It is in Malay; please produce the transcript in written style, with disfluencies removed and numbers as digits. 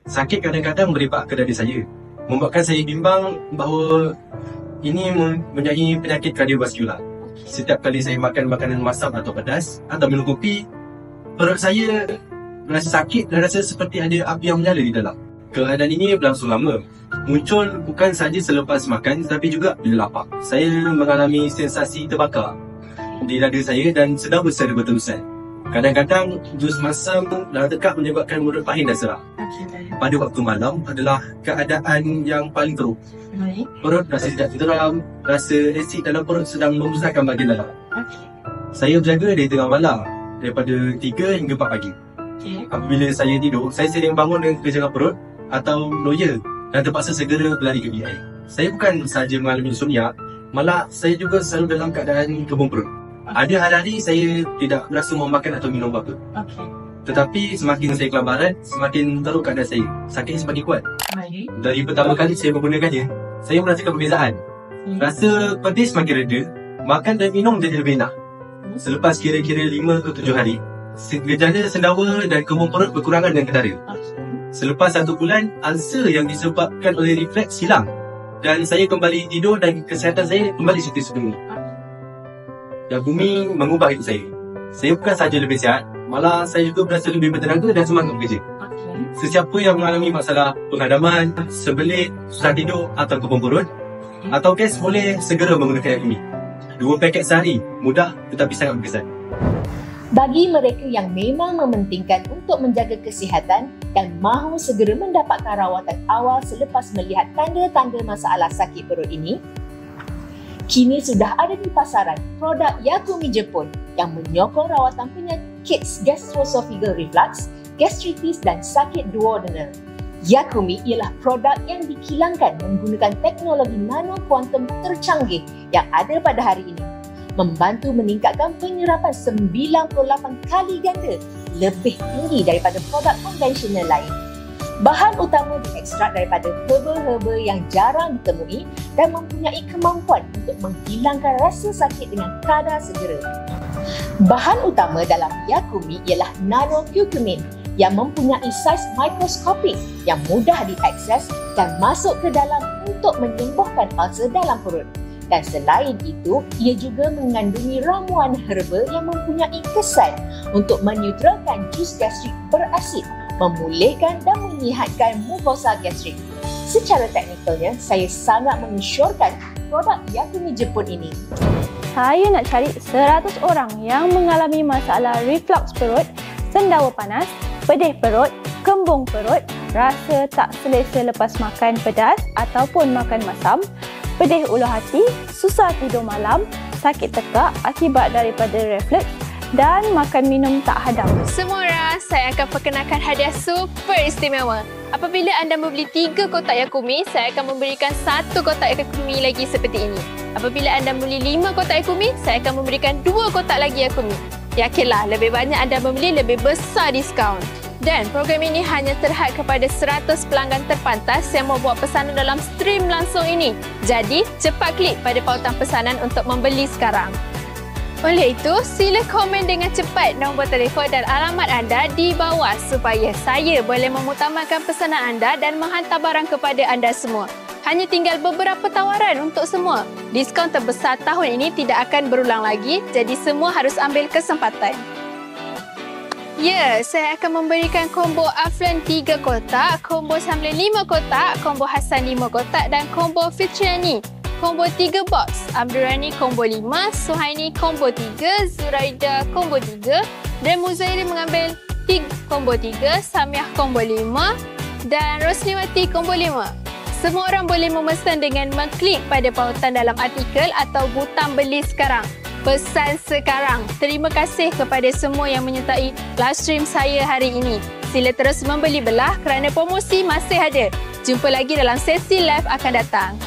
Sakit kadang-kadang merebak ke dada saya, membuatkan saya bimbang bahawa ini menjadi penyakit kardiovaskular. Setiap kali saya makan makanan masam atau pedas atau minum kopi, perut saya rasa sakit dan rasa seperti ada api yang menyala di dalam. Keadaan ini berlangsung lama. Muncul bukan sahaja selepas makan tetapi juga bila lapar. Saya mengalami sensasi terbakar di dada saya dan sedar secara berterusan. Kadang-kadang jus masam dan tekak menyebabkan mulut pahing dan serak. Pada waktu malam adalah keadaan yang paling teruk. Perut rasa tidak tenteram, rasa asid dalam perut sedang memusnahkan bahagian dalam. Saya berjaga dari tengah malam, daripada 3 hingga 4 pagi. Apabila saya tidur, saya sering bangun dengan kejerangan perut atau loya dan terpaksa segera berlari ke bilik air. Saya bukan sahaja mengalami insomnia, malah saya juga selalu dalam keadaan kebun perut. Ada hari-hari saya tidak berasa mahu makan atau minum apa-apa. Tetapi semakin saya kelaparan, semakin teruk keadaan saya. Sakitnya semakin kuat. Dari pertama kali saya menggunakannya, saya merasakan perbezaan. Rasa pedih semakin reda, makan dan minum jadi lebih enak. Selepas kira-kira 5 ke 7 hari, gejala sendawa dan kebun perut berkurangan dengan ketara. Selepas 1 bulan, ulcer yang disebabkan oleh refleks hilang. Dan saya kembali tidur dan kesihatan saya kembali seperti semula. Dan bumi mengubah hidup saya. Saya bukan sahaja lebih sihat, malah saya juga berasa lebih bertenaga dan semangat bekerja. Sesiapa yang mengalami masalah penghadaman, sembelit, susah tidur atau kebun perut atau gas boleh segera menggunakan Yakumi. 2 paket sehari, mudah tetapi sangat berkesan. Bagi mereka yang memang mementingkan untuk menjaga kesihatan dan mahu segera mendapatkan rawatan awal selepas melihat tanda-tanda masalah sakit perut ini, kini sudah ada di pasaran produk Yakumi Jepun yang menyokong rawatan penyakit gastroesophageal reflux, gastritis dan sakit duodenal. Yakumi ialah produk yang dikilangkan menggunakan teknologi nano kuantum tercanggih yang ada pada hari ini, membantu meningkatkan penyerapan 98 kali ganda lebih tinggi daripada produk konvensional lain. Bahan utama diekstrak daripada herba-herba yang jarang ditemui dan mempunyai kemampuan untuk menghilangkan rasa sakit dengan kadar segera. Bahan utama dalam Yakumi ialah nano curcumin yang mempunyai saiz mikroskopik yang mudah diakses dan masuk ke dalam untuk menyembuhkan ulcer dalam perut. Dan selain itu, ia juga mengandungi ramuan herba yang mempunyai kesan untuk menetralkan jus gastrik berasid, memulihkan dan menyihatkan mukosa gastrik. Secara teknikalnya, saya sangat mensyorkan produk Yakumi Jepun ini. Saya nak cari 100 orang yang mengalami masalah reflux perut, sendawa panas, pedih perut, kembung perut, rasa tak selesa lepas makan pedas ataupun makan masam, pedih ulu hati, susah tidur malam, sakit tekak akibat daripada reflux dan makan minum tak hadam. Semua orang, saya akan perkenalkan hadiah super istimewa. Apabila anda membeli 3 kotak Yakumi, saya akan memberikan 1 kotak Yakumi lagi seperti ini. Apabila anda membeli 5 kotak Yakumi, saya akan memberikan 2 kotak lagi Yakumi. Yakinlah, lebih banyak anda membeli, lebih besar diskaun. Dan program ini hanya terhad kepada 100 pelanggan terpantas yang membuat pesanan dalam stream langsung ini. Jadi, cepat klik pada pautan pesanan untuk membeli sekarang. Oleh itu, sila komen dengan cepat nombor telefon dan alamat anda di bawah supaya saya boleh mengutamakan pesanan anda dan menghantar barang kepada anda semua. Hanya tinggal beberapa tawaran untuk semua. Diskaun terbesar tahun ini tidak akan berulang lagi, jadi semua harus ambil kesempatan. Ya, saya akan memberikan combo Aflan 3 kotak, combo Samlin 5 kotak, combo Hasan 5 kotak dan combo Fitriani. Combo 3 box, Abdurrani combo 5, Suhaini combo 3, Zuraida combo 3 dan Muzairi mengambil combo 3, Samiah combo 5 dan Rosliwati combo 5. Semua orang boleh memesan dengan mengklik pada pautan dalam artikel atau butang beli sekarang. Pesan sekarang. Terima kasih kepada semua yang menyertai live stream saya hari ini. Sila terus membeli belah kerana promosi masih ada. Jumpa lagi dalam sesi live akan datang.